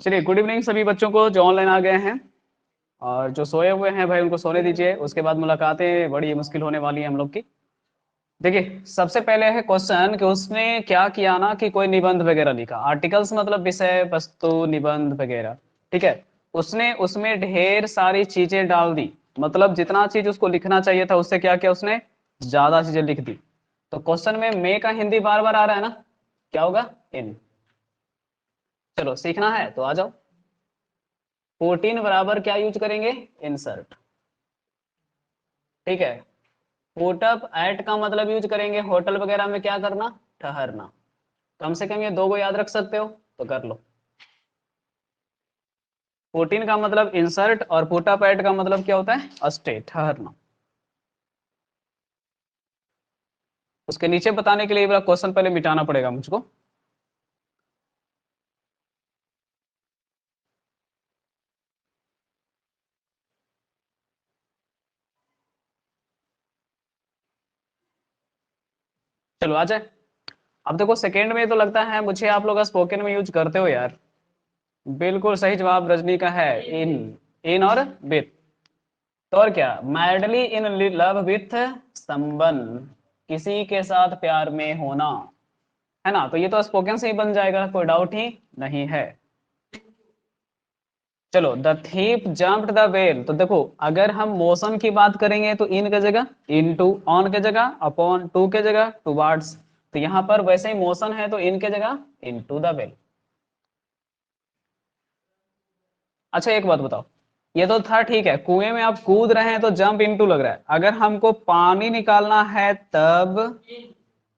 चलिए, good evening सभी बच्चों को जो ऑनलाइन आ गए हैं, और जो सोए हुए हैं भाई उनको सोने दीजिए। उसके बाद मुलाकातें बड़ी मुश्किल होने वाली हैं हम लोग की। देखिए, सबसे पहले है क्वेश्चन कि उसने क्या किया ना, कि कोई निबंध वगैरह लिखा। आर्टिकल्स मतलब विषय वस्तु निबंध वगैरह, ठीक है। उसने उसमें ढेर सारी चीजें डाल दी, मतलब जितना चीज उसको लिखना चाहिए था उससे क्या किया उसने, ज्यादा चीजें लिख दी। तो क्वेश्चन में मे का हिंदी बार बार आ रहा है ना, क्या होगा, इन। चलो सीखना है तो आ जाओ। 14 बराबर क्या यूज करेंगे, इंसर्ट, ठीक है। पुट अप एट का मतलब यूज करेंगे होटल वगैरह में क्या करना, ठहरना। कम से कम ये दो को याद रख सकते हो तो कर लो। 14 का मतलब इंसर्ट और पुट अप एट का मतलब क्या होता है, स्टे, ठहरना। उसके नीचे बताने के लिए क्वेश्चन पहले मिटाना पड़ेगा मुझको। चलो आ जाए। अब देखो सेकेंड में तो लगता है मुझे आप लोग स्पोकन में यूज करते हो यार। बिल्कुल सही जवाब रजनी का है, इन। इन और विथ। तो और क्या, madly in love with someone, किसी के साथ प्यार में होना, है ना। तो ये तो स्पोकन से ही बन जाएगा, कोई डाउट ही नहीं है। चलो, the thief jumped the well. तो देखो, अगर हम मोशन की बात करेंगे तो इन के जगह इनटू, ऑन के जगह अपॉन, टू के जगह टुवार्ड्स। तो यहाँ पर वैसे ही मोशन है तो इन के जगह इनटू द वेल। अच्छा एक बात बताओ, ये तो था ठीक है, कुएं में आप कूद रहे हैं तो जंप इनटू लग रहा है। अगर हमको पानी निकालना है तब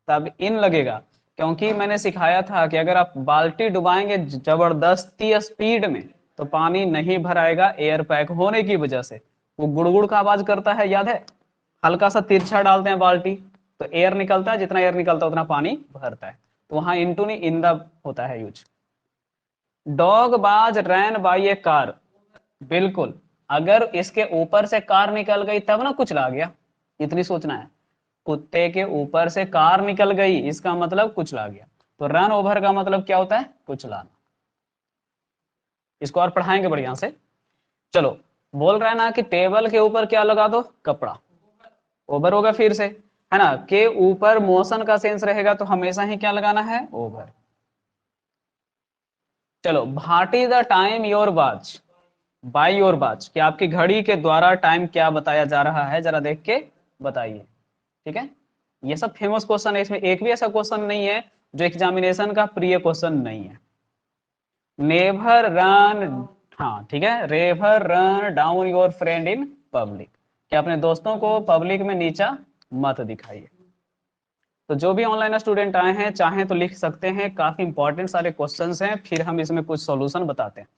तब इन लगेगा। क्योंकि मैंने सिखाया था कि अगर आप बाल्टी डुबाएंगे जबरदस्ती स्पीड में तो पानी नहीं भराएगा, एयर पैक होने की वजह से। वो गुड़गुड़ का आवाज करता है, याद है। हल्का सा तिरछा डालते हैं बाल्टी तो एयर निकलता है, जितना एयर निकलता है उतना पानी भरता है। तो वहां इनटू नहीं इन द होता है यूज। डॉग बाज रैन बाई ए कार, बिल्कुल। अगर इसके ऊपर से कार निकल गई तब ना कुचला गया, इतनी सोचना है। कुत्ते के ऊपर से कार निकल गई इसका मतलब कुचला गया। तो रन ओवर का मतलब क्या होता है, कुचलाना। इसको और पढ़ाएंगे बढ़िया से। चलो, बोल रहा है ना कि टेबल के ऊपर क्या लगा दो, कपड़ा। ओवर होगा फिर से, है ना। के ऊपर मोशन का सेंस रहेगा तो हमेशा ही क्या लगाना है, ओवर। चलो, Bhati the time your watch by your watch, कि आपकी घड़ी के द्वारा टाइम क्या बताया जा रहा है, जरा देख के बताइए, ठीक है। ये सब फेमस क्वेश्चन है, इसमें एक भी ऐसा क्वेश्चन नहीं है जो एग्जामिनेशन का प्रिय क्वेश्चन नहीं है। नेवर रन, हाँ ठीक है, never run down your friend in public, कि अपने दोस्तों को पब्लिक में नीचा मत दिखाइए। तो जो भी ऑनलाइन स्टूडेंट आए हैं चाहें तो लिख सकते हैं, काफी इंपॉर्टेंट सारे क्वेश्चंस हैं, फिर हम इसमें कुछ सॉल्यूशन बताते हैं।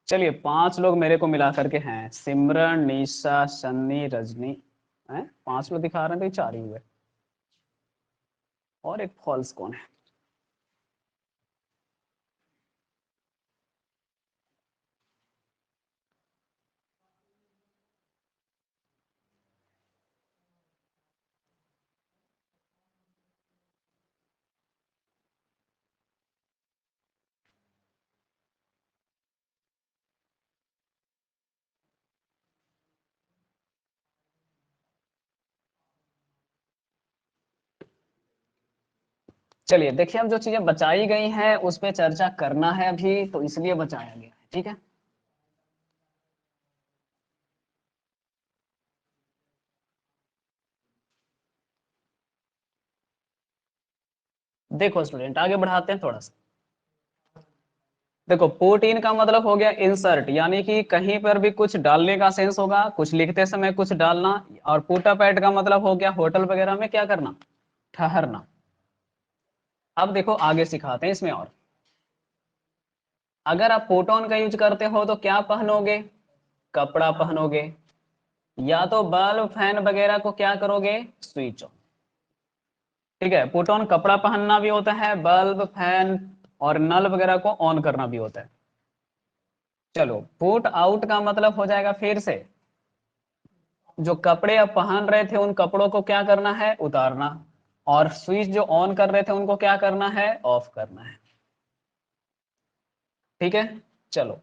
चलिए, 5 लोग मेरे को मिला करके हैं, सिमरन, निशा, सन्नी, रजनी, हैं 5 लोग दिखा रहे हैं तो 4 ही हुए। और एक फॉल्स कौन है। चलिए देखिए, हम जो चीजें बचाई गई हैं उस पर चर्चा करना है अभी, तो इसलिए बचाया गया है, ठीक है। देखो स्टूडेंट, आगे बढ़ाते हैं थोड़ा सा। देखो, पुट इन का मतलब हो गया इंसर्ट, यानी कि कहीं पर भी कुछ डालने का सेंस होगा, कुछ लिखते समय कुछ डालना। और पुट अप एट का मतलब हो गया होटल वगैरह में क्या करना, ठहरना। अब देखो आगे सिखाते हैं इसमें और। अगर आप पुट ऑन का यूज करते हो तो क्या पहनोगे, कपड़ा पहनोगे, या तो बल्ब फैन वगैरह को क्या करोगे, स्विच ऑन। ठीक है, पुट ऑन कपड़ा पहनना भी होता है, बल्ब फैन और नल वगैरह को ऑन करना भी होता है। चलो, पुट आउट का मतलब हो जाएगा फिर से, जो कपड़े आप पहन रहे थे उन कपड़ों को क्या करना है, उतारना। और स्विच जो ऑन कर रहे थे उनको क्या करना है, ऑफ करना है। ठीक है। चलो,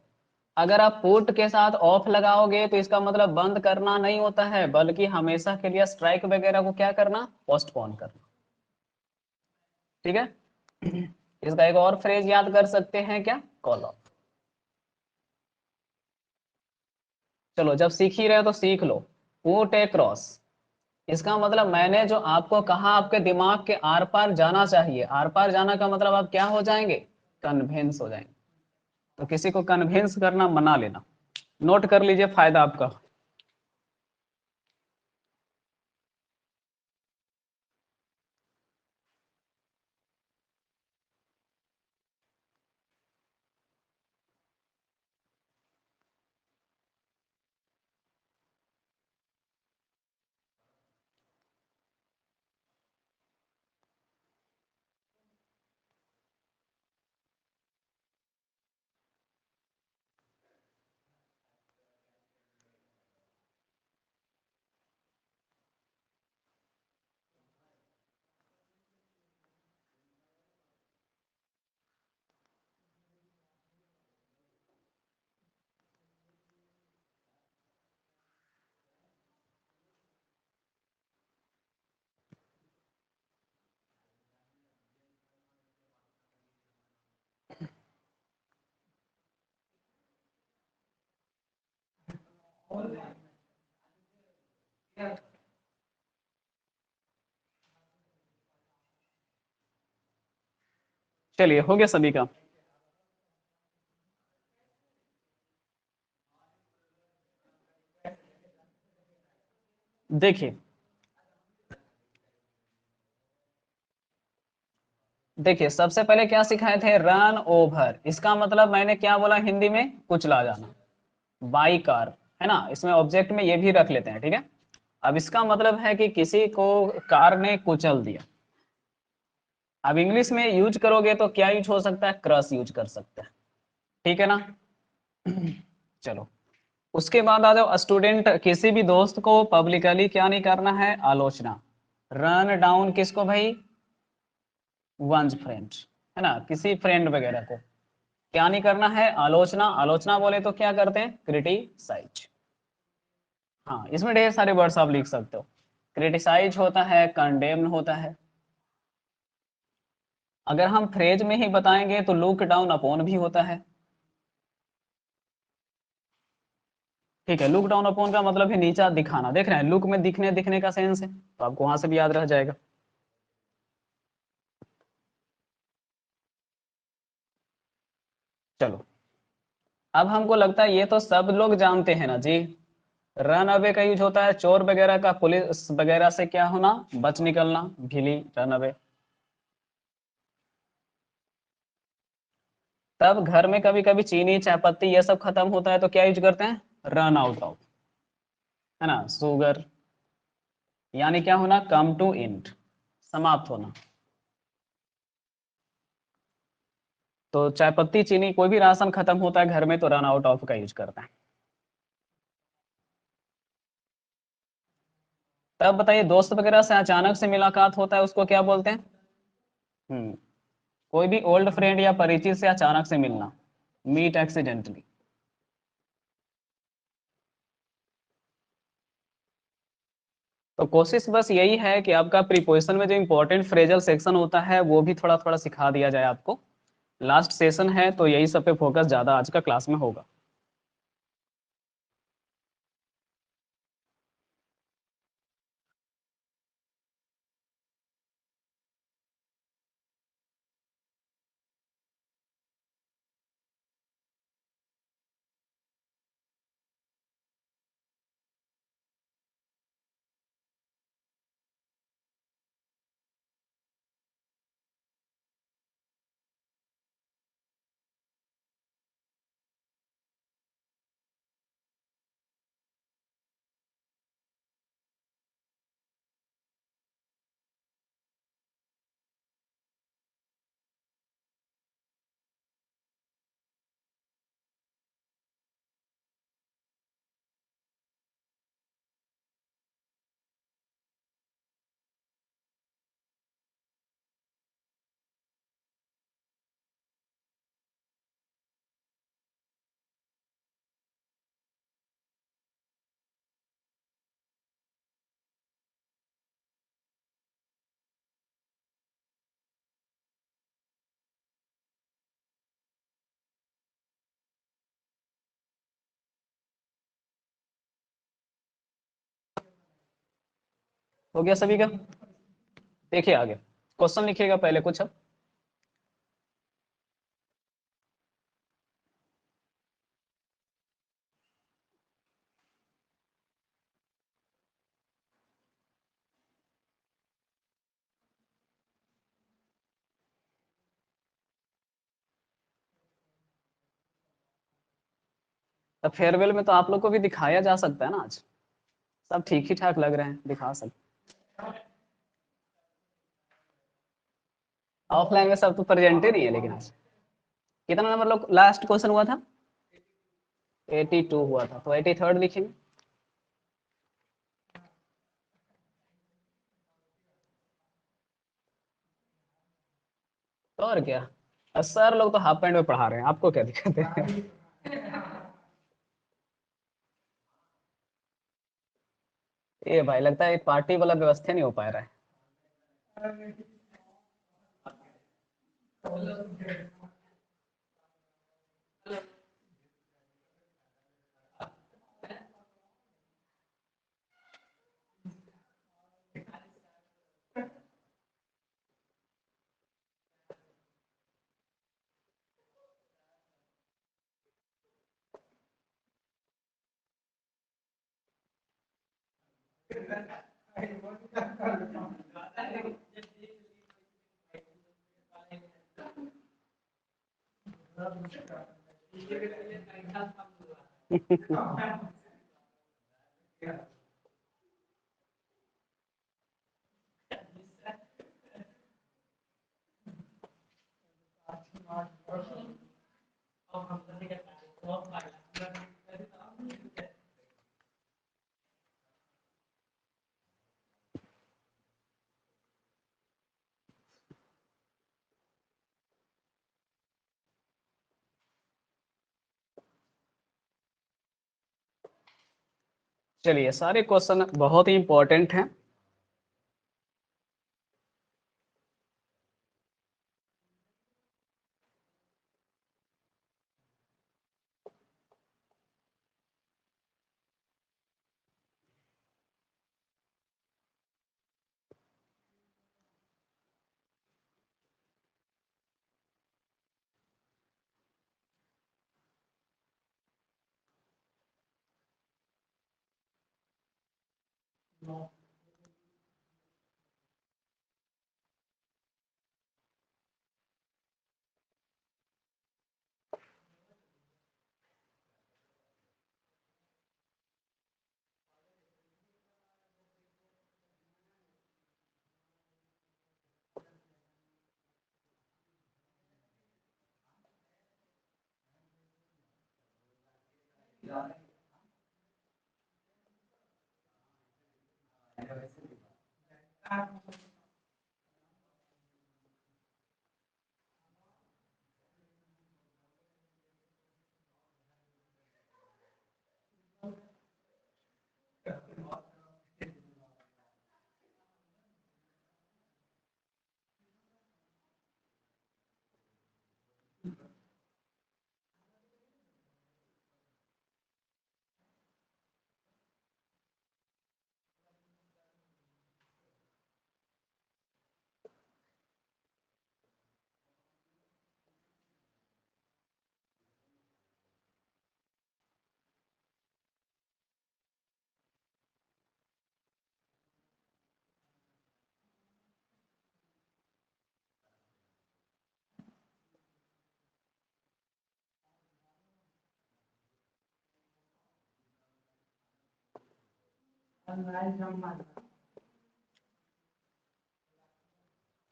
अगर आप पुट के साथ ऑफ लगाओगे तो इसका मतलब बंद करना नहीं होता है, बल्कि हमेशा के लिए स्ट्राइक वगैरह को क्या करना, पोस्टपोन करना। ठीक है। इसका एक और फ्रेज याद कर सकते हैं क्या, कॉल ऑफ। चलो, जब सीख ही रहे हो तो सीख लो। पुट ए क्रॉस, इसका मतलब मैंने जो आपको कहा आपके दिमाग के आर पार जाना चाहिए। आर पार जाना का मतलब आप क्या हो जाएंगे, कन्विंस हो जाएंगे। तो किसी को कन्विंस करना मना लेना, नोट कर लीजिए फायदा आपका। चलिए, हो गया सभी का। देखिए देखिए, सबसे पहले क्या सिखाए थे, रन ओवर। इसका मतलब मैंने क्या बोला हिंदी में, कुचला जाना, बाई कार। है ना, इसमें ऑब्जेक्ट में ये भी रख लेते हैं, ठीक है। अब इसका मतलब है कि किसी को कार ने कुचल दिया। अब इंग्लिश में यूज करोगे तो क्या यूज हो सकता है, क्रश यूज कर सकते हैं। ठीक है ना। चलो, उसके बाद आ जाओ स्टूडेंट, किसी भी दोस्त को पब्लिकली क्या नहीं करना है, आलोचना। रन डाउन किसको भाई, वंस फ्रेंड। है ना, किसी फ्रेंड वगैरह को क्या नहीं करना है, आलोचना। आलोचना बोले तो क्या करते हैं, क्रिटिसाइज। हाँ, इसमें ढेर सारे वर्ड्स आप लिख सकते हो। क्रिटिसाइज होता है, कंडेम्न होता है। अगर हम फ्रेज में ही बताएंगे तो लुक डाउन अपॉन भी होता है। ठीक है, लुक डाउन अपॉन का मतलब है नीचा दिखाना। देख रहे हैं, लुक में दिखने दिखने का सेंस है, तो आपको वहां से भी याद रह जाएगा। चलो, अब हमको लगता है ये तो सब लोग जानते हैं ना जी। रन अवे का यूज होता है चोर वगैरह का, पुलिस वगैरह से क्या होना, बच निकलना, भिली, रन अवे। तब घर में कभी कभी चीनी चायपत्ती ये सब खत्म होता है तो क्या यूज करते हैं, रन आउट ऑफ। है ना, शुगर, यानी क्या होना, कम टू एंड, समाप्त होना। तो चायपत्ती चीनी कोई भी राशन खत्म होता है घर में तो रन आउट ऑफ का यूज करते हैं। तब बताइए, दोस्त वगैरह से अचानक से मुलाकात होता है उसको क्या बोलते हैं। हम्म, कोई भी ओल्ड फ्रेंड या परिचित से अचानक से मिलना, मीट एक्सीडेंटली। तो कोशिश बस यही है कि आपका प्रीपोजिशन में जो इंपॉर्टेंट फ्रेजल सेक्शन होता है वो भी थोड़ा थोड़ा सिखा दिया जाए आपको। लास्ट सेशन है तो यही सब पे फोकस ज्यादा आज का क्लास में होगा। हो गया सभी का? देखिए आगे क्वेश्चन लिखिएगा पहले कुछ अब। अब फेयरवेल में तो आप लोग को भी दिखाया जा सकता है ना आज। सब ठीक ही ठाक लग रहे हैं, दिखा सकते। ऑफलाइन में सब तो प्रेजेंट ही नहीं है लेकिन आज। कितना नंबर लोग लास्ट क्वेश्चन हुआ था? 82 हुआ था, तो 83rd लिखेंगे। तो और क्या, सर लोग तो हाफ पैंट में पढ़ा रहे हैं, आपको क्या दिक्कत है? ये भाई लगता है पार्टी वाला व्यवस्था नहीं हो पा रहा है। चलिए सारे क्वेश्चन बहुत ही इंपॉर्टेंट हैं।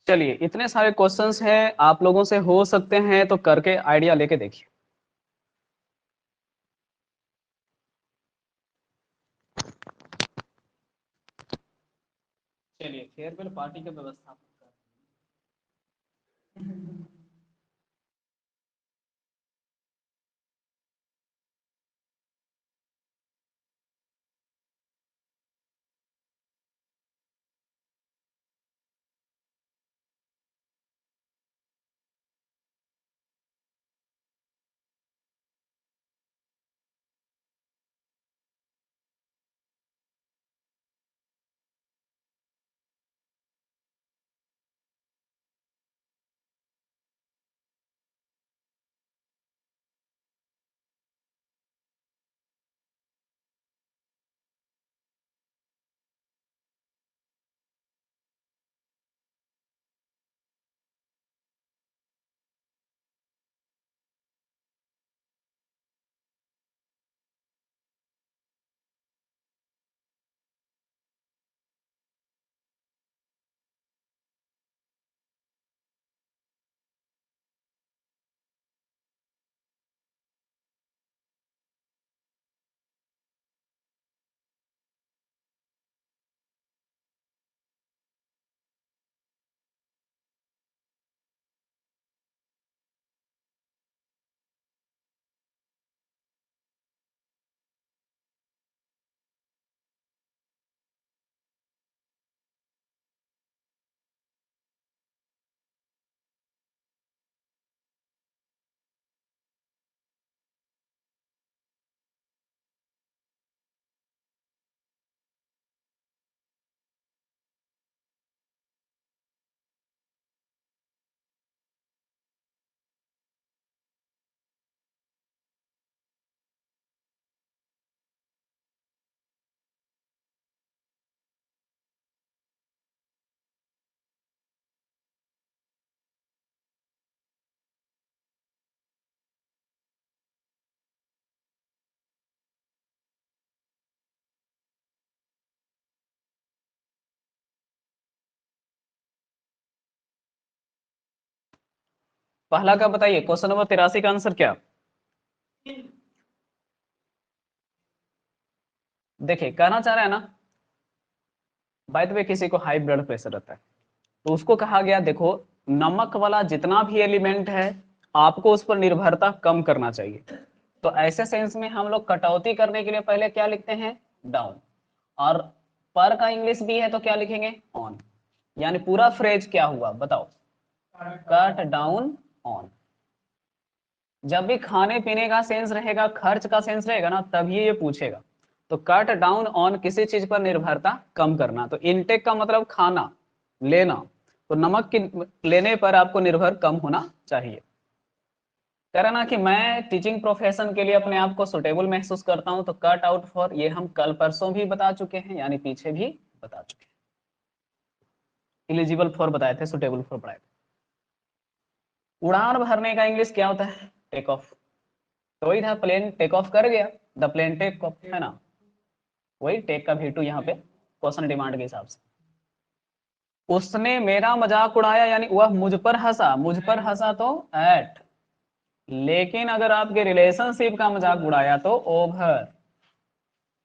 चलिए, इतने सारे क्वेश्चंस हैं, आप लोगों से हो सकते हैं, तो करके आइडिया लेके देखिए। चलिए, फेयरवेल पार्टी की व्यवस्था पहला का बताइए, क्वेश्चन नंबर 83 का आंसर क्या? देखिए, कहना चाह रहे हैं ना, बाय द वे किसी को हाई ब्लड प्रेशर रहता है, तो उसको कहा गया देखो, नमक वाला जितना भी एलिमेंट है आपको उस पर निर्भरता कम करना चाहिए। तो ऐसे सेंस में हम लोग कटौती करने के लिए पहले क्या लिखते हैं? डाउन। और पर का इंग्लिश भी है तो क्या लिखेंगे? ऑन। यानी पूरा फ्रेज क्या हुआ बताओ? Cut down on. जब भी खाने पीने का सेंस रहेगा, खर्च का सेंस रहेगा ना, तभी ये पूछेगा। तो कट डाउन ऑन किसी चीज पर निर्भरता कम करना, तो इनटेक का मतलब खाना लेना, तो नमक की लेने पर आपको निर्भर कम होना चाहिए। कह रहा ना कि मैं टीचिंग प्रोफेशन के लिए अपने आप को सुटेबल महसूस करता हूं, तो कट आउट फॉर ये हम कल परसों भी बता चुके हैं, यानी पीछे भी बता चुके हैं। एलिजिबल फॉर बताए थे, सुटेबल फॉर बताए थे। उड़ान भरने का इंग्लिश क्या होता है? Take off. तो वही था, प्लेन टेक ऑफ कर गया, द प्लेन टेक ऑफ, है ना? वही टेक का V2 यहाँ पे क्वेश्चन डिमांड के हिसाब से। उसने मेरा मजाक उड़ाया, यानी वह मुझ पर हंसा, मुझ पर हंसा तो एट। लेकिन अगर आपके रिलेशनशिप का मजाक उड़ाया तो ओवर।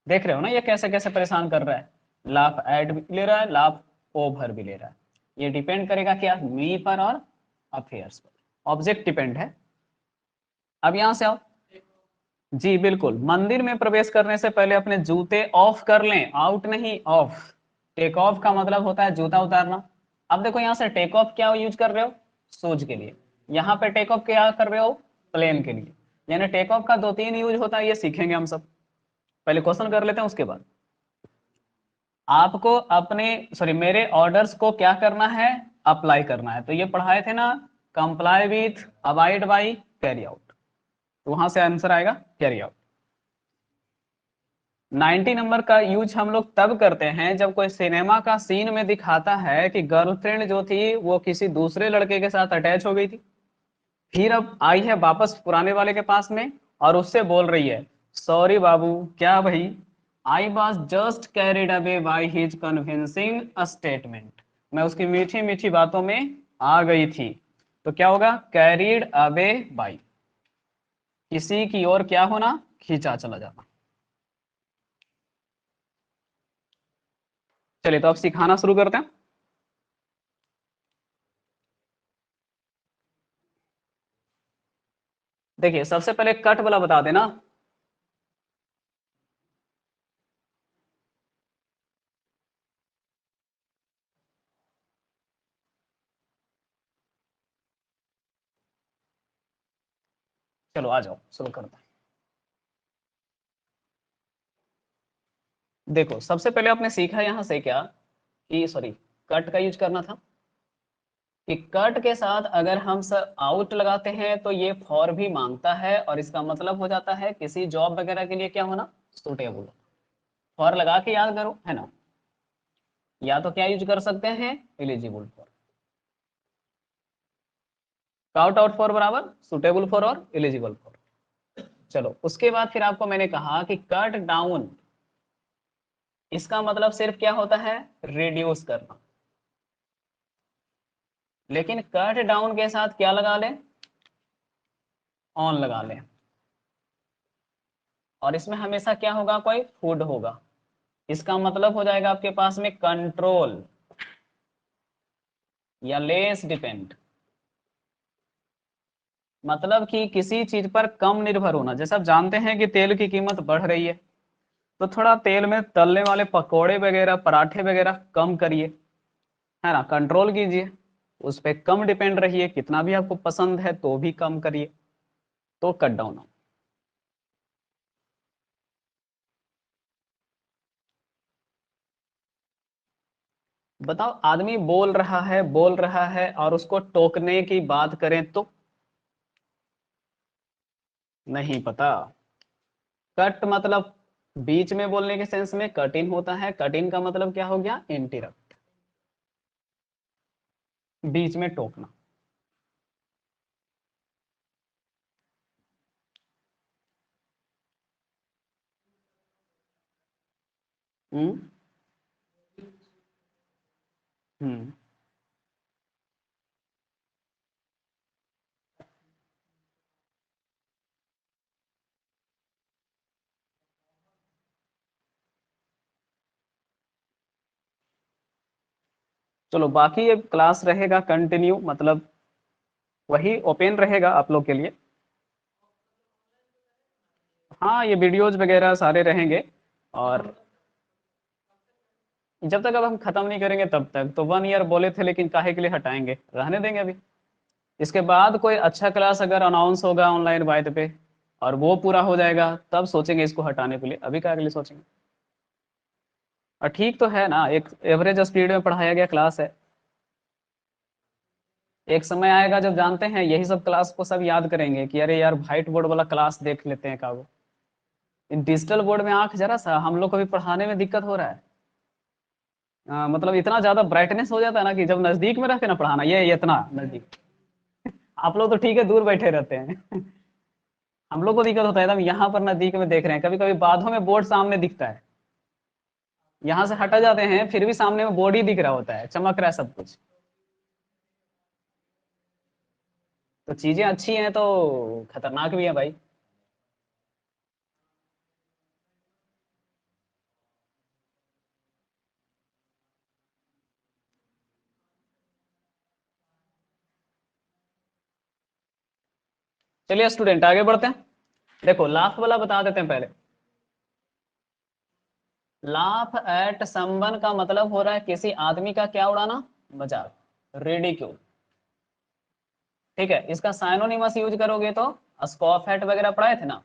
देख रहे हो ना ये कैसे कैसे परेशान कर रहा है? लाफ एट भी ले रहा है, लाफ ओवर भी ले रहा है। ये डिपेंड करेगा क्या? मी पर और अफेयर्स पर। ऑब्जेक्ट डिपेंड है। अब यहां से आओ। जी बिल्कुल, मंदिर में प्रवेश करने से पहले अपने जूते ऑफ कर लें, आउट नहीं, ऑफ। टेक ऑफ का मतलब होता है जूता उतारना। अब देखो यहाँ से टेक ऑफ क्या यूज कर रहे हो? शूज के लिए। यहाँ पे टेक ऑफ क्या कर रहे हो? प्लेन के लिए। यानी टेक ऑफ का दो तीन यूज होता है, ये सीखेंगे हम सब। पहले क्वेश्चन कर लेते हैं, उसके बाद आपको अपने सॉरी मेरे ऑर्डर्स को क्या करना है? अप्लाई करना है। तो ये पढ़ाए थे ना, comply with, abide by, carry out. तो वहां से आंसर आएगा कैरी आउट। 90 नंबर का यूज हम लोग तब करते हैं जब कोई सिनेमा का सीन में दिखाता है कि गर्लफ्रेंड जो थी वो किसी दूसरे लड़के के साथ अटैच हो गई थी, फिर अब आई है वापस पुराने वाले के पास में और उससे बोल रही है, सॉरी बाबू, क्या भाई, I was just carried away by his convincing statement, मैं उसकी मीठी मीठी बातों में आ गई थी। तो क्या होगा, कैरिड अवे बाई, किसी की ओर क्या होना, खींचा चला जाना। चलिए तो अब सिखाना शुरू करते हैं। देखिए सबसे पहले कट वाला बता देना। चलो आ जाओ शुरू करते हैं। देखो सबसे पहले आपने सीखा यहां से क्या, कि सॉरी, कट का यूज करना था, कि कट के साथ अगर हम आउट लगाते हैं तो ये फॉर भी मांगता है, और इसका मतलब हो जाता है किसी जॉब वगैरह के लिए क्या होना, सुटेबल। फॉर लगा के याद करो, है ना। या तो क्या यूज कर सकते हैं, eligible for, cout out for बराबर सुटेबल फॉर और एलिजिबल फॉर। चलो उसके बाद फिर आपको मैंने कहा कि कट डाउन, इसका मतलब सिर्फ क्या होता है, रिड्यूस करना। लेकिन कट डाउन के साथ क्या लगा लें, ऑन लगा लें, और इसमें हमेशा क्या होगा, कोई फूड होगा। इसका मतलब हो जाएगा आपके पास में कंट्रोल या लेस डिपेंड, मतलब कि किसी चीज पर कम निर्भर होना। जैसे आप जानते हैं कि तेल की कीमत बढ़ रही है, तो थोड़ा तेल में तलने वाले पकोड़े वगैरह, पराठे वगैरह कम करिए, है ना, कंट्रोल कीजिए, उस पर कम डिपेंड रहिए। कितना भी आपको पसंद है तो भी कम करिए, तो कट डाउन हो। बताओ, आदमी बोल रहा है और उसको टोकने की बात करें तो, नहीं पता। कट मतलब बीच में बोलने के सेंस में कट इन होता है, कट इन का मतलब क्या हो गया, इंटरप्ट, बीच में टोकना। हम्म हम्म चलो बाकी ये क्लास रहेगा कंटिन्यू, मतलब वही ओपन रहेगा आप लोग के लिए। हाँ ये वीडियोज वगैरह सारे रहेंगे, और जब तक अब हम खत्म नहीं करेंगे तब तक। तो 1 ईयर बोले थे, लेकिन काहे के लिए हटाएंगे, रहने देंगे अभी। इसके बाद कोई अच्छा क्लास अगर अनाउंस होगा ऑनलाइन बाइट पे, और वो पूरा हो जाएगा, तब सोचेंगे इसको हटाने के लिए, अभी क्या के लिए सोचेंगे। और ठीक तो है ना, एक एवरेज स्पीड में पढ़ाया गया क्लास है। एक समय आएगा जब जानते हैं यही सब क्लास को सब याद करेंगे कि अरे यार व्हाइट बोर्ड वाला क्लास देख लेते हैं कागो। इन डिजिटल बोर्ड में आंख जरा सा, हम लोग को भी पढ़ाने में दिक्कत हो रहा है। मतलब इतना ज्यादा ब्राइटनेस हो जाता है ना, कि जब नजदीक में रह के ना पढ़ाना, ये इतना नजदीक। आप लोग तो ठीक है दूर बैठे रहते हैं। हम लोग को दिक्कत होता है एकदम यहाँ पर नजदीक में देख रहे हैं, कभी कभी बातों में बोर्ड सामने दिखता है, यहाँ से हटा जाते हैं फिर भी सामने में बोर्ड ही दिख रहा होता है, चमक रहा है सब कुछ। तो चीजें अच्छी हैं तो खतरनाक भी है भाई। चलिए स्टूडेंट आगे बढ़ते हैं। देखो लाफ वाला बता देते हैं पहले। लाफ एट समवन का मतलब हो रहा है किसी आदमी का क्या उड़ाना, मजाक, रेडिक्यूल। ठीक है, इसका साइनोनिमस यूज करोगे तो स्कॉफ एट वगैरह पढ़ाए थे ना,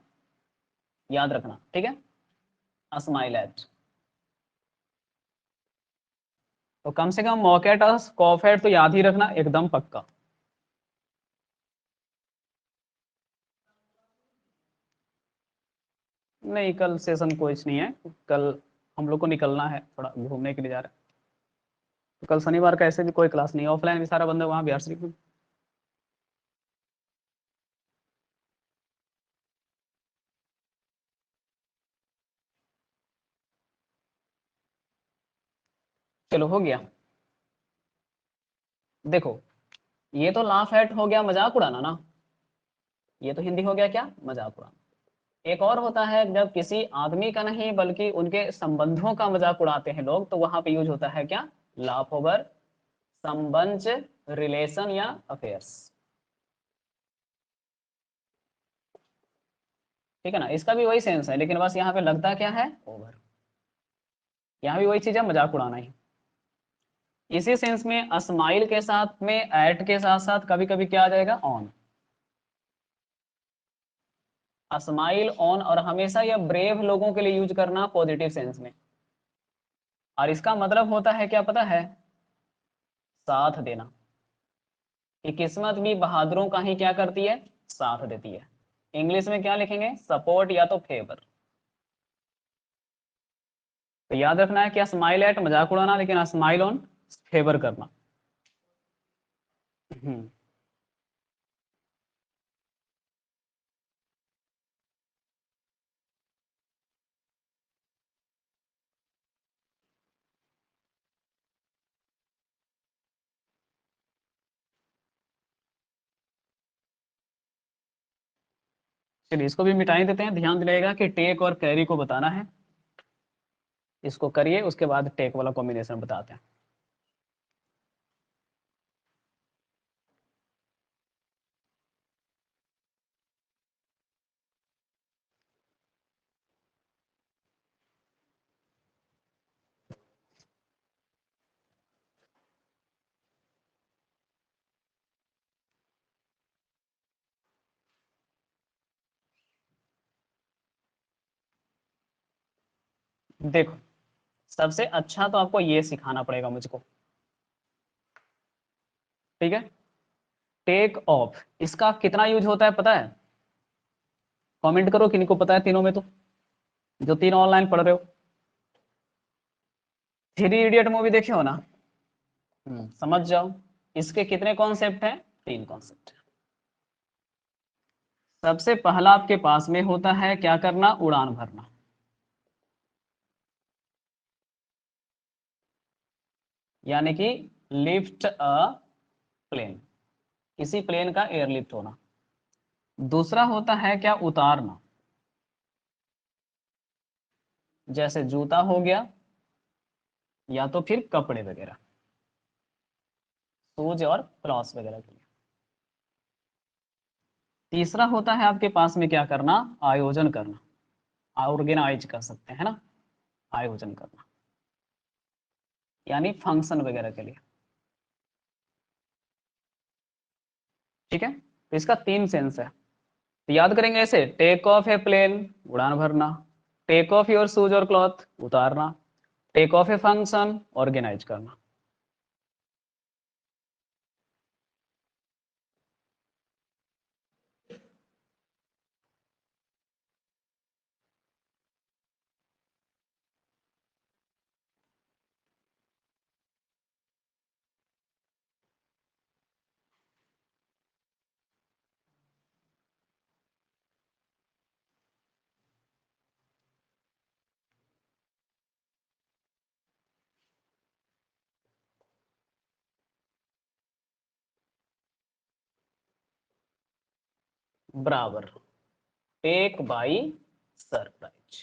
याद रखना, ठीक है, स्माइल एट। तो कम से कम मॉकेट और स्कॉफ एट तो याद ही रखना एकदम पक्का। नहीं कल सेशन कुछ नहीं है, कल हम लोग को निकलना है, थोड़ा घूमने के लिए जा रहे हैं। तो कल शनिवार का ऐसे भी कोई क्लास नहीं है, ऑफलाइन भी सारा बंदा वहाँ बिहार शरीफ में। चलो हो गया। देखो ये तो लाफ एट हो गया, मजाक उड़ाना ना। ये तो हिंदी हो गया क्या, मजाक उड़ाना। एक और होता है जब किसी आदमी का नहीं बल्कि उनके संबंधों का मजाक उड़ाते हैं लोग, तो वहां पे यूज होता है क्या, लाफ ओवर संबंध, रिलेशन या अफेयर्स। ठीक है ना, इसका भी वही सेंस है, लेकिन बस यहाँ पे लगता क्या है, ओवर। यहाँ भी वही चीज है, मजाक उड़ाना ही। इसी सेंस में स्माइल के साथ में एट के साथ साथ कभी कभी क्या आ जाएगा, ऑन। स्माइल ऑन, और हमेशा यह ब्रेव लोगों के लिए यूज करना पॉजिटिव सेंस में। और इसका मतलब होता है क्या पता है, साथ देना। कि किस्मत भी बहादुरों का ही क्या करती है, साथ देती है। इंग्लिश में क्या लिखेंगे, सपोर्ट या तो फेवर। तो याद रखना है कि स्माइल एट मजाक उड़ाना, लेकिन स्माइल ऑन फेवर करना। हम्म। चलिए इसको भी मिटा ही देते हैं। ध्यान दिलाएगा कि टेक और कैरी को बताना है। इसको करिए, उसके बाद टेक वाला कॉम्बिनेशन बताते हैं। देखो सबसे अच्छा तो आपको ये सिखाना पड़ेगा मुझको। ठीक है, टेक ऑफ इसका कितना यूज होता है पता है? कमेंट करो किनको पता है तीनों में, तो जो तीनों ऑनलाइन पढ़ रहे हो। थ्री इडियट मूवी देखे हो ना? समझ जाओ। इसके कितने कॉन्सेप्ट हैं, तीन कॉन्सेप्ट। सबसे पहला आपके पास में होता है क्या करना, उड़ान भरना। यानी कि लिफ्ट अ प्लेन, किसी प्लेन का एयरलिफ्ट होना। दूसरा होता है क्या, उतारना। जैसे जूता हो गया, या तो फिर कपड़े वगैरह, शूज और क्लॉथ्स वगैरह के लिए। तीसरा होता है आपके पास में क्या करना, आयोजन करना। ऑर्गेनाइज कर सकते हैं ना, आयोजन करना, यानी फंक्शन वगैरह के लिए। ठीक है, तो इसका तीन सेंस है। तो याद करेंगे ऐसे, टेक ऑफ है प्लेन, उड़ान भरना। टेक ऑफ योर शूज और क्लॉथ, उतारना। Take off a function, organise करना। बराबर, टेक बाई सरप्राइज।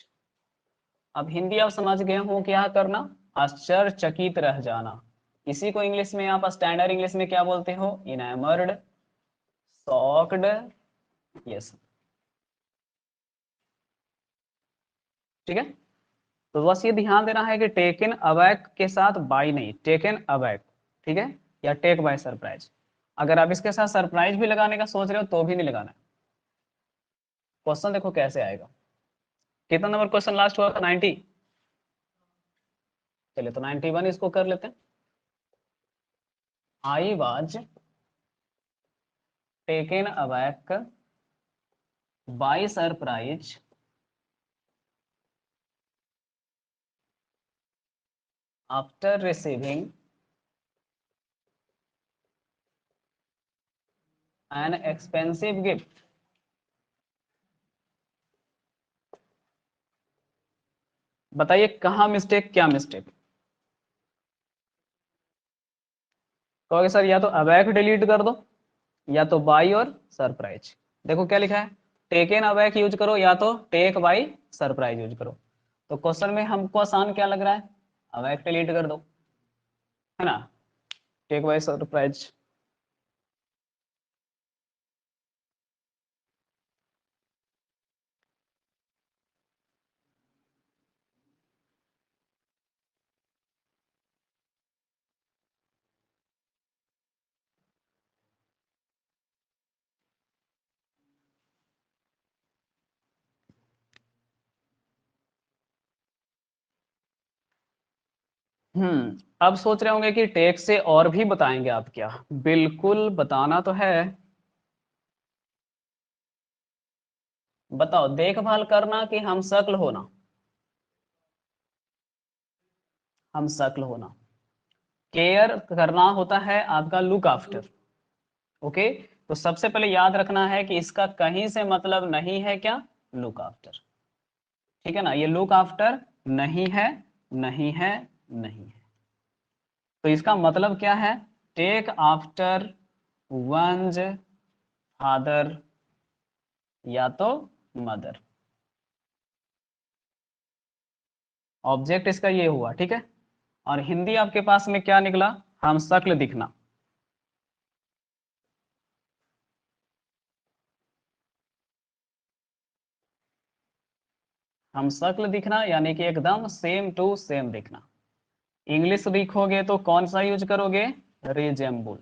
अब हिंदी आप समझ गए हो क्या करना, आश्चर्यचकित रह जाना। इसी को इंग्लिश में आप स्टैंडर्ड इंग्लिश में क्या बोलते हो, इनैमर्ड, शॉक्ड, यस। ठीक है, तो बस ये ध्यान देना है कि टेकन अबैक के साथ बाई नहीं, टेकन अबैक। ठीक है, या टेक बाय सरप्राइज। अगर आप इसके साथ सरप्राइज भी लगाने का सोच रहे हो तो भी नहीं लगाना है। क्वेश्चन देखो कैसे आएगा। कितना नंबर क्वेश्चन लास्ट हुआ था, 90? चलिए तो 91 इसको कर लेते हैं। I was taken aback by surprise after receiving an expensive gift. बताइए कहाँ मिस्टेक, क्या मिस्टेक? कहोगे सर या तो अबैक डिलीट कर दो या तो बाई और सरप्राइज। देखो क्या लिखा है, टेक एन अबैक यूज करो या तो टेक बाई सरप्राइज यूज करो। तो क्वेश्चन में हमको आसान क्या लग रहा है, अबैक डिलीट कर दो, है ना, टेक बाई सरप्राइज। अब सोच रहे होंगे कि टेक से और भी बताएंगे आप क्या, बिल्कुल बताना तो है। बताओ, देखभाल करना कि हम शक्ल होना, हम शक्ल होना। केयर करना होता है आपका लुक आफ्टर। ओके, तो सबसे पहले याद रखना है कि इसका कहीं से मतलब नहीं है क्या, लुक आफ्टर। ठीक है ना, ये लुक आफ्टर नहीं है, नहीं है, नहीं है। तो इसका मतलब क्या है, टेक आफ्टर वंस फादर या तो मदर। ऑब्जेक्ट इसका ये हुआ, ठीक है। और हिंदी आपके पास में क्या निकला, हम शक्ल दिखना। हम शक्ल दिखना यानी कि एकदम सेम टू सेम दिखना। इंग्लिश लिखोगे तो कौन सा यूज करोगे, रिजेम्बल।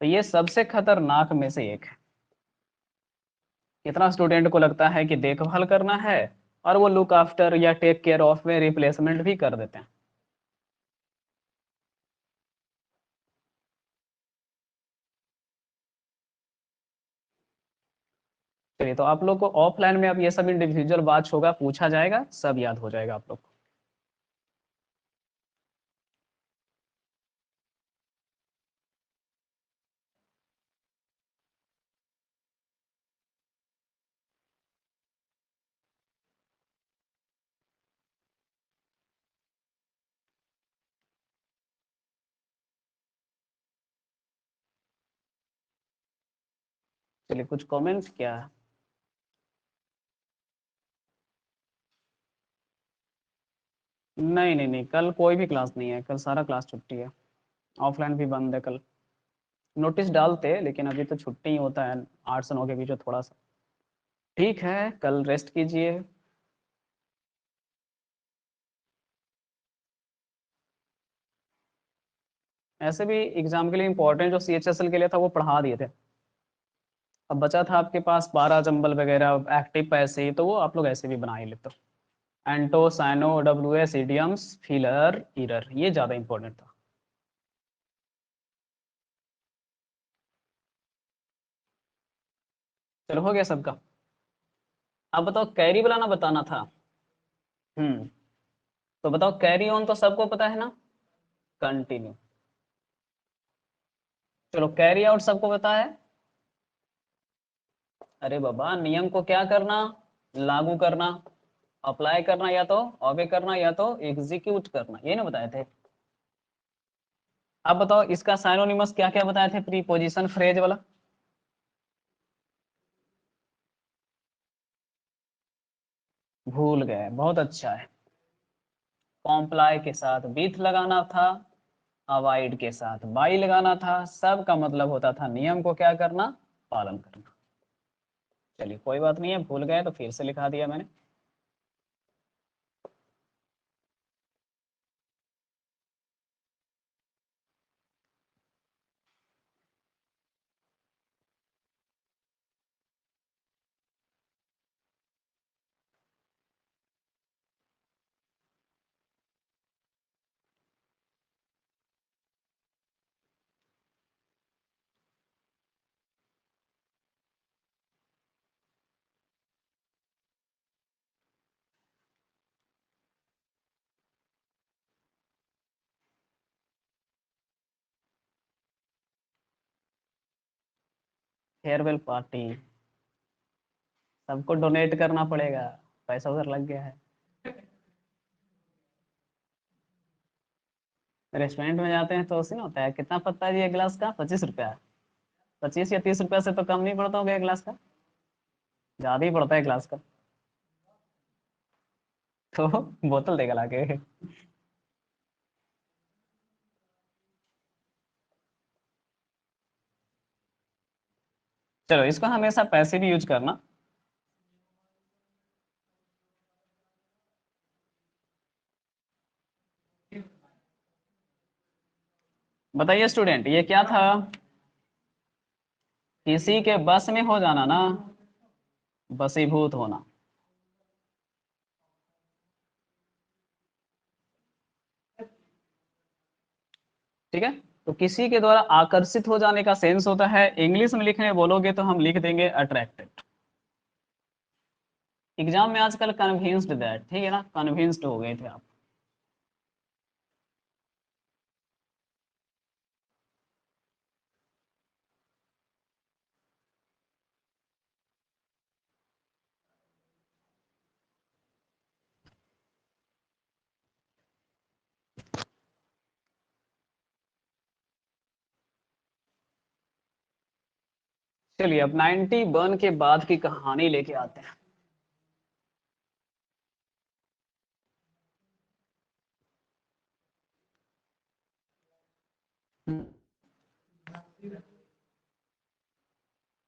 तो ये सबसे खतरनाक में से एक है। कितना स्टूडेंट को लगता है कि देखभाल करना है और वो लुक आफ्टर या टेक केयर ऑफ में रिप्लेसमेंट भी कर देते हैं। चलिए, तो आप लोग को ऑफलाइन में अब ये सब इंडिविजुअल बात होगा, पूछा जाएगा, सब याद हो जाएगा आप लोग को। चलिए, कुछ कमेंट्स क्या है। नहीं नहीं नहीं, कल कोई भी क्लास नहीं है, कल सारा क्लास छुट्टी है, ऑफलाइन भी बंद है कल। नोटिस डालते हैं लेकिन अभी तो छुट्टी ही होता है, 8 से 9 के बीच में थोड़ा सा। ठीक है, कल रेस्ट कीजिए। ऐसे भी एग्जाम के लिए इंपॉर्टेंट जो CHSL के लिए था वो पढ़ा दिए थे। अब बचा था आपके पास 12 जंबल वगैरह एक्टिव पैसे ही, तो वो आप लोग ऐसे भी बना ही लेते हो। Anto syno WS idioms filler error, ये ज़्यादा इंपॉर्टेंट था। चलो, हो गया सबका। अब बताओ, कैरी बुलाना बताना था। हम्म, तो बताओ, कैरी ऑन तो सबको पता है ना, कंटिन्यू। चलो, कैरी आउट सबको पता है। अरे बाबा, नियम को क्या करना, लागू करना, अप्लाई करना, या तो ऑबे करना या तो एग्जीक्यूट करना, ये ना बताए थे। अब बताओ, इसका साइनोनिमस क्या क्या बताए थे, प्रीपोजिशन फ्रेज वाला। भूल गए, बहुत अच्छा है। कॉम्प्लाई के साथ विथ लगाना था, अवॉइड के साथ बाई लगाना था, सब का मतलब होता था नियम को क्या करना, पालन करना। चलिए, कोई बात नहीं है, भूल गए तो फिर से लिखा दिया मैंने। फेयरवेल पार्टी, सबको डोनेट करना पड़ेगा, पैसा उधर लग गया है। रेस्टोरेंट में जाते हैं तो उसी में होता है, कितना पड़ता है जी एक गिलास का? 25 रुपया। 25 या 30 रुपया से तो कम नहीं पड़ता होगा एक गिलास का, ज्यादा ही पड़ता है गिलास का। तो बोतल देगा लाके। चलो, इसको हमेशा पैसे भी यूज करना। बताइए स्टूडेंट, ये क्या था? किसी के बस में हो जाना ना, बसीभूत होना। ठीक है, तो किसी के द्वारा आकर्षित हो जाने का सेंस होता है, इंग्लिश में लिखने बोलोगे तो हम लिख देंगे अट्रैक्टेड। एग्जाम में आजकल कन्विंस्ड दैट, ठीक है ना, कन्विंस्ड हो गए थे आप। चलिए, अब 91 के बाद की कहानी लेके आते हैं।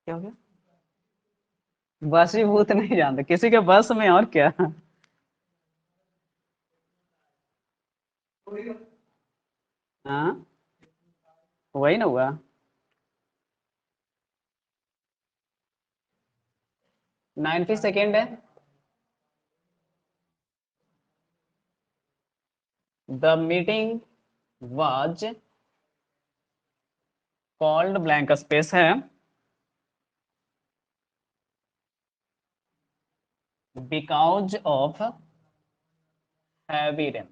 क्या हो गया? वशीभूत नहीं जानते किसी के बस में, और क्या? हाँ, वही ना हुआ। 92nd है। The meeting was called blank space है, because of heavy rain.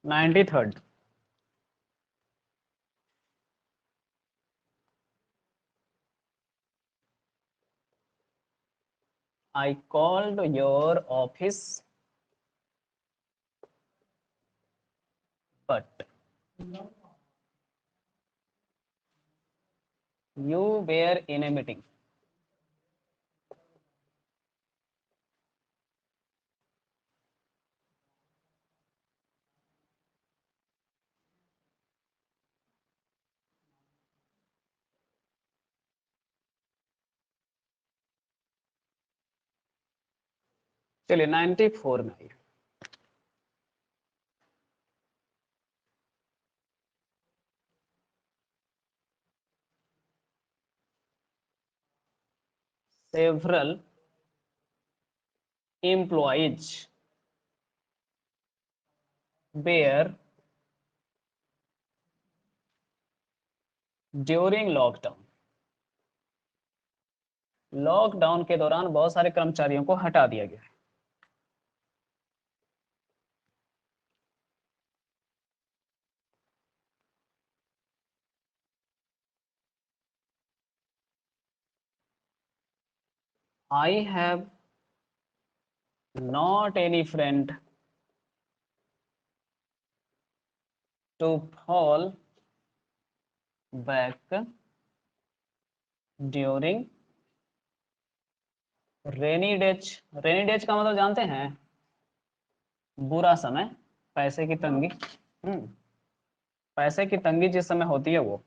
93rd। I called your office but you were in a meeting. चलिए, 94 में आइए। Several employees were during lockdown. Lockdown के दौरान बहुत सारे कर्मचारियों को हटा दिया गया है। I have not any friend to fall back during rainy days. Rainy days का मतलब जानते हैं? बुरा समय, पैसे की तंगी। पैसे की तंगी जिस समय होती है वो।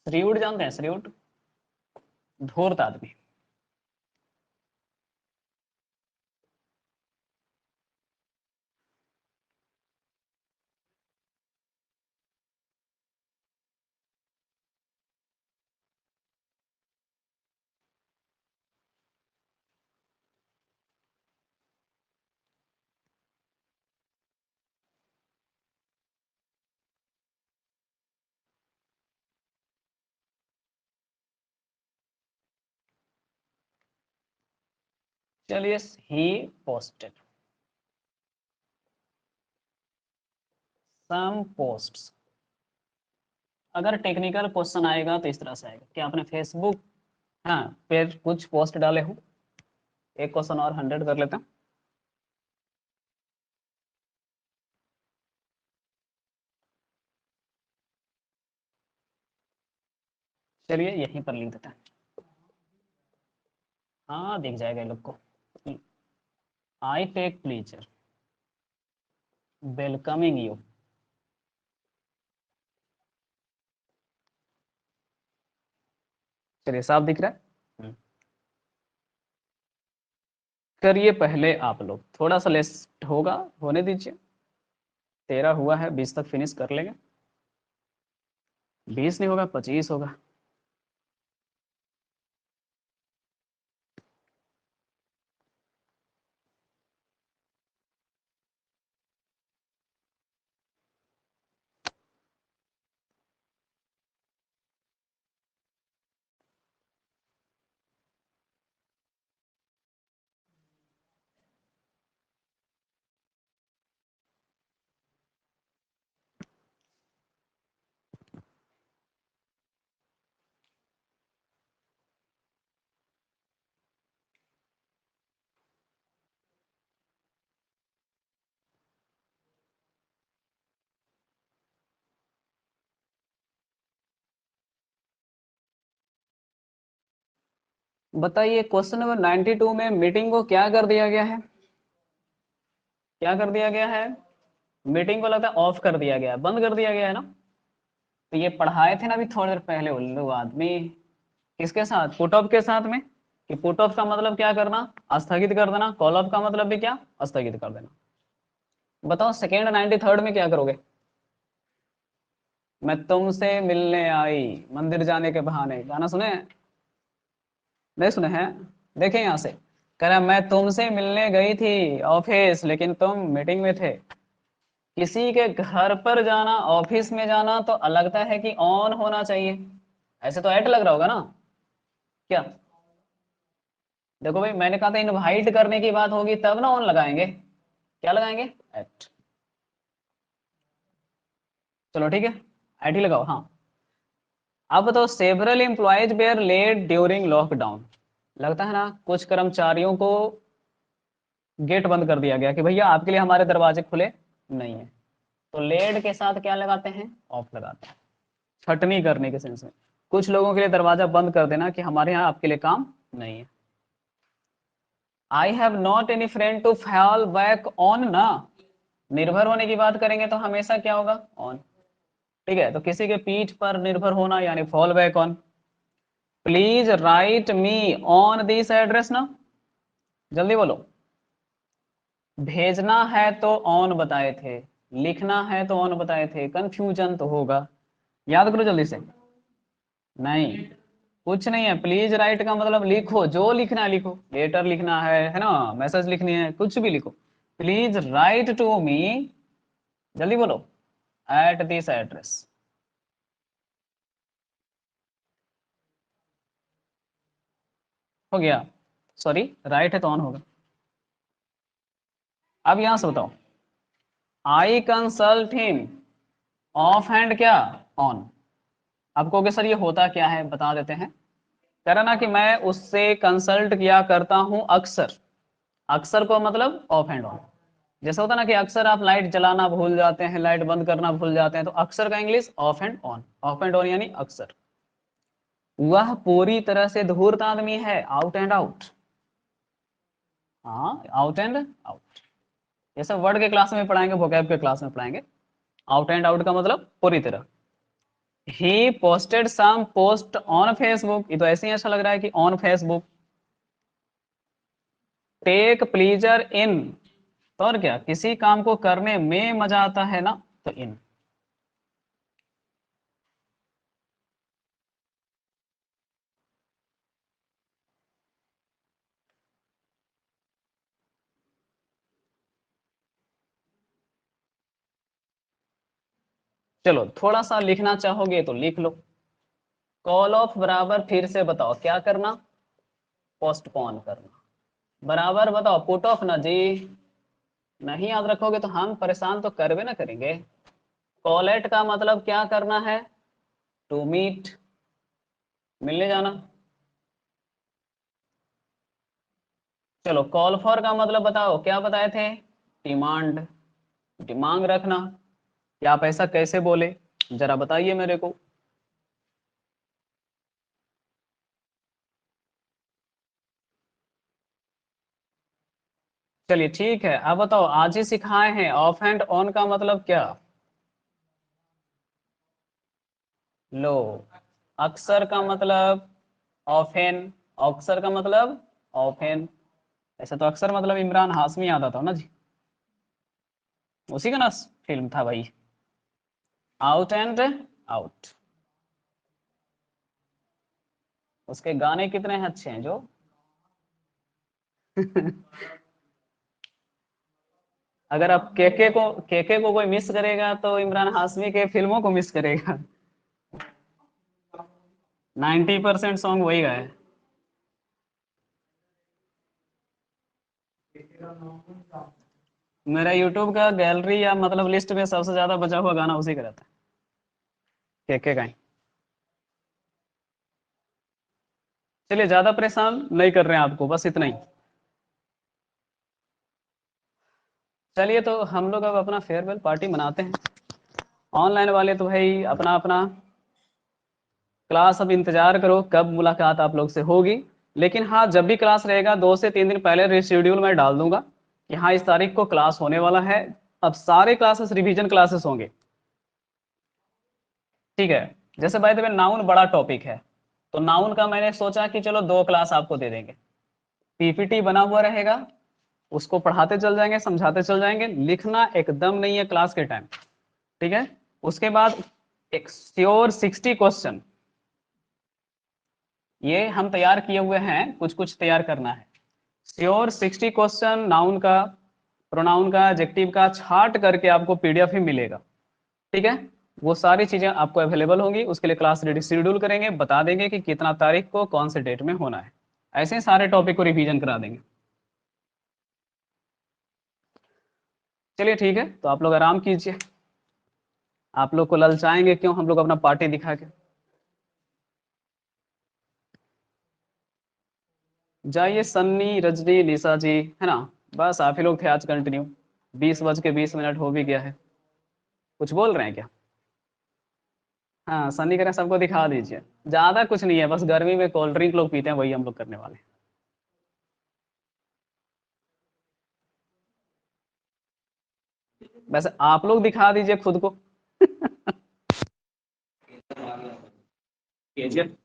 श्रीउड जानते हैं? श्रीउड धूर्त आदमी। चलिए, ही पोस्टेड सम पोस्ट्स। अगर टेक्निकल क्वेश्चन आएगा तो इस तरह से आएगा कि आपने फेसबुक, हाँ, पे कुछ पोस्ट डाले हो। एक क्वेश्चन और 100 कर लेते हैं। चलिए यहीं पर लिख देते हैं। हाँ, दिख जाएगा इन लोग को। I take pleasure welcoming you. चलिए, साफ दिख रहा है। करिए पहले आप लोग, थोड़ा सा लेस होगा, होने दीजिए। 13 हुआ है, 20 तक फिनिश कर लेंगे। 20 नहीं होगा, 25 होगा। बताइए, क्वेश्चन नंबर 92 में मीटिंग को क्या कर दिया गया है? क्या कर दिया गया है? मीटिंग को लगता है ऑफ कर दिया गया है, बंद कर दिया गया है ना। तो ये पढ़ाए थे ना अभी थोड़ी देर पहले उल्लू आदमी। किसके साथ? पुट ऑफ के साथ में। कि पुट ऑफ का मतलब क्या करना? स्थगित कर देना। कॉल ऑफ का मतलब भी क्या? स्थगित कर देना। बताओ सेकेंड 93 में क्या करोगे? मैं तुमसे मिलने आई मंदिर जाने के बहाने, गाना सुने हैं? नहीं सुने हैं? देखें यहाँ से, कह रहा मैं तुमसे मिलने गई थी ऑफिस, लेकिन तुम मीटिंग में थे। किसी के घर पर जाना, ऑफिस में जाना तो लगता है कि ऑन होना चाहिए। ऐसे तो ऐट लग रहा होगा ना? क्या? देखो भाई, मैंने कहा था इनवाइट करने की बात होगी तब ना ऑन लगाएंगे। क्या लगाएंगे? ऐट। चलो ठीक है, ऐट ही लगाओ। हाँ, अब बताओ, several employees were late during lockdown. लगता है ना कुछ कर्मचारियों को गेट बंद कर दिया गया कि भैया आपके लिए हमारे दरवाजे खुले नहीं है। तो लेड के साथ क्या लगाते हैं? ऑफ लगाते हैं। छटनी करने के सेंस में कुछ लोगों के लिए दरवाजा बंद कर देना कि हमारे यहाँ आपके लिए काम नहीं है। I have not any friend to fall back on ना। निर्भर होने की बात करेंगे तो हमेशा क्या होगा? ऑन। ठीक है, तो किसी के पीठ पर निर्भर होना यानी fall back on. Please right me on this address ना। जल्दी बोलो। भेजना है तो ऑन बताए थे, लिखना है तो ऑन बताए थे, कंफ्यूजन तो होगा। याद करो जल्दी से। नहीं, कुछ नहीं है। प्लीज राइट का मतलब लिखो, जो लिखना है लिखो। लेटर लिखना है ना, मैसेज लिखनी है, कुछ भी लिखो। प्लीज राइट टू मी, जल्दी बोलो, एट दिस एड्रेस। हो गया? सॉरी, राइट है तो ऑन होगा। अब यहां से बताओ, I consult him, of hand क्या? ऑन। अब कहोगे सर ये होता क्या है, बता देते हैं। कह रहा ना कि मैं उससे कंसल्ट किया करता हूं अक्सर। अक्सर को मतलब ऑफ एंड ऑन। जैसा होता ना कि अक्सर आप लाइट जलाना भूल जाते हैं, लाइट बंद करना भूल जाते हैं, तो अक्सर का English of and on. Of and on यानी अक्सर। वह पूरी तरह से धूर्त आदमी है, आउट एंड आउट। हाँ, आउट एंड आउट। ये सब वर्ड के क्लास में पढ़ाएंगे, वोकैब के क्लास में पढ़ाएंगे। आउट एंड आउट का मतलब पूरी तरह। ही posted some post on Facebook, ये तो ऐसे ही अच्छा लग रहा है कि on Facebook. Take pleasure in, तो और क्या, किसी काम को करने में मजा आता है ना, तो इन। चलो थोड़ा सा लिखना चाहोगे तो लिख लो। कॉल ऑफ बराबर फिर से बताओ क्या करना, पोस्टपोन करना। बराबर बताओ पुट ऑफ ना जी, नहीं याद रखोगे तो हम परेशान तो करवे ना करेंगे। कॉलेट का मतलब क्या करना है, टू मीट, मिलने जाना। चलो कॉल फॉर का मतलब बताओ क्या बताए थे, डिमांड, डिमांड रखना। कि आप ऐसा कैसे बोले, जरा बताइए मेरे को। चलिए ठीक है, अब बताओ आज ही सिखाए हैं ऑफ एंड ऑन का मतलब क्या। लो, अक्सर का मतलब ऑफेन, अक्सर का मतलब ऑफेन। ऐसा तो अक्सर मतलब इमरान हाशमी आता था ना जी, उसी का ना फिल्म था भाई, आउट एंड आउट। उसके गाने कितने अच्छे हैं जो। अगर आप केके को कोई मिस करेगा तो इमरान हाशमी के फिल्मों को मिस करेगा। 90% सॉन्ग वही गाए। मेरा यूट्यूब का गैलरी या मतलब लिस्ट में सबसे ज्यादा बजा हुआ गाना उसी का रहता है, के का ही। चलिए ज्यादा परेशान नहीं कर रहे हैं आपको, बस इतना ही। चलिए तो हम लोग अब अपना फेयरवेल पार्टी मनाते हैं। ऑनलाइन वाले तो भाई अपना अपना क्लास, अब इंतजार करो कब मुलाकात आप लोग से होगी। लेकिन हाँ, जब भी क्लास रहेगा 2 से 3 दिन पहले रिशेड्यूल में डाल दूंगा कि हाँ इस तारीख को क्लास होने वाला है। अब सारे क्लासेस रिवीजन क्लासेस होंगे, ठीक है। जैसे बाय द वे नाउन बड़ा टॉपिक है, तो नाउन का मैंने सोचा कि चलो 2 क्लास आपको दे देंगे। पीपीटी बना हुआ रहेगा, उसको पढ़ाते चल जाएंगे, समझाते चल जाएंगे, लिखना एकदम नहीं है क्लास के टाइम, ठीक है। उसके बाद एक श्योर 60 क्वेश्चन, ये हम तैयार किए हुए हैं, कुछ कुछ तैयार करना है। श्योर 60 क्वेश्चन, नाउन का, प्रोनाउन का, एडजेक्टिव का छाट करके आपको पीडीएफ ही मिलेगा, ठीक है। वो सारी चीजें आपको अवेलेबल होंगी, उसके लिए क्लास रेडी शेड्यूल करेंगे, बता देंगे कि कितना तारीख को कौन से डेट में होना है। ऐसे ही सारे टॉपिक को रिवीजन करा देंगे। चलिए ठीक है, तो आप लोग आराम कीजिए। आप लोग को ललचाएंगे क्यों, हम लोग अपना पार्टी दिखा के। जाइए सन्नी, रजनी, निशा जी, है ना। बस आप ही लोग थे आज कंटिन्यू। 20:20 हो भी गया है। कुछ बोल रहे हैं क्या। हाँ सन्नी करें, सबको दिखा दीजिए। ज्यादा कुछ नहीं है, बस गर्मी में कोल्ड ड्रिंक लोग पीते हैं, वही हम लोग करने वाले हैं। वैसे आप लोग दिखा दीजिए खुद को। केजीएफ।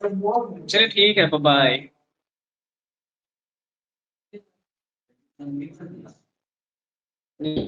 चलिए ठीक है, बाय।